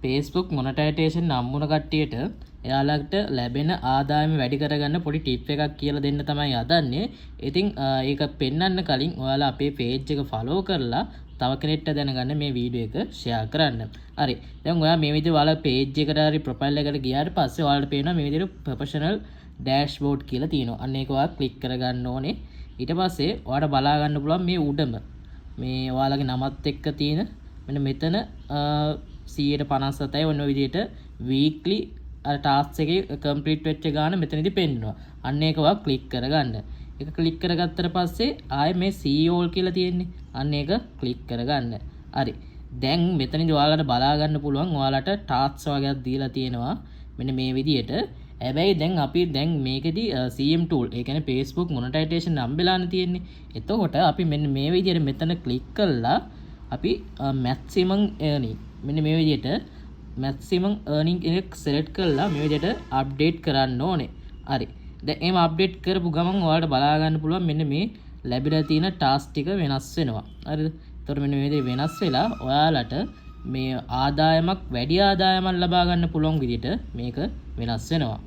Facebook monetisation නම් වුණ කට්ටියට එයාලට ලැබෙන ආදායම වැඩි කරගන්න පොඩි ටිප් එකක් කියලා දෙන්න තමයි හදන්නේ. ඉතින් ඒක පෙන්වන්න කලින් ඔයාලා අපේ page එක follow කරලා තව කෙනෙක්ට දැනගන්න මේ වීඩියෝ එක share කරන්න. හරි. දැන් ඔයා මේ විදිහට ඔයාලා page එකට හරි profile එකට ගියාට පස්සේ ඔයාලට පේනවා මේ විදිහට professional dashboard කියලා තියෙනවා. අන්න ඒක ඔයා click කරගන්න ඕනේ. ඊට පස්සේ ඔයාලට බලා ගන්න පුළුවන් මේ උඩම මේ ඔයාලගේ නමත් එක්ක තියෙන මෙන්න මෙතන 157යි ඔන්න ඔය විදිහට weekly ටාස්ක් එකේ කම්ප්ලීට් වෙච්ච ගාන මෙතනදී පෙන්නනවා. අන්න ඒක ඔයා ක්ලික් කරගන්න. ඒක ක්ලික් කරගත්තට පස්සේ ආයේ මේ see all කියලා තියෙන්නේ. අන්න ඒක ක්ලික් කරගන්න. හරි. දැන් මෙතනදී ඔයාලට බලා ගන්න පුළුවන් ඔයාලට ටාස්ක් වගේක් දීලා තියෙනවා. මෙන්න මේ විදිහට. හැබැයි දැන් අපි දැන් මේකෙදී CM tool ඒ කියන්නේ Facebook monetization හම්බෙලානේ තියෙන්නේ. එතකොට අපි මෙන්න මේ විදිහට මෙතන ක්ලික් කළා අපි maximum earning මෙන්න මේ විදිහට maximum earning එක select කරලා මේ විදිහට update කරන්න ඕනේ. හරි. දැන් එහෙම update කරපු ගමන් ඔයාලට බලා ගන්න පුළුවන් මෙන්න මේ ලැබිලා තියෙන task ටික වෙනස් වෙනවා. හරිද? එතකොට මෙන්න මේ විදිහට වෙනස් වෙලා ඔයාලට මේ ආදායමක් වැඩි ආදායමක් ලබා ගන්න පුළුවන් විදිහට මේක වෙනස් වෙනවා.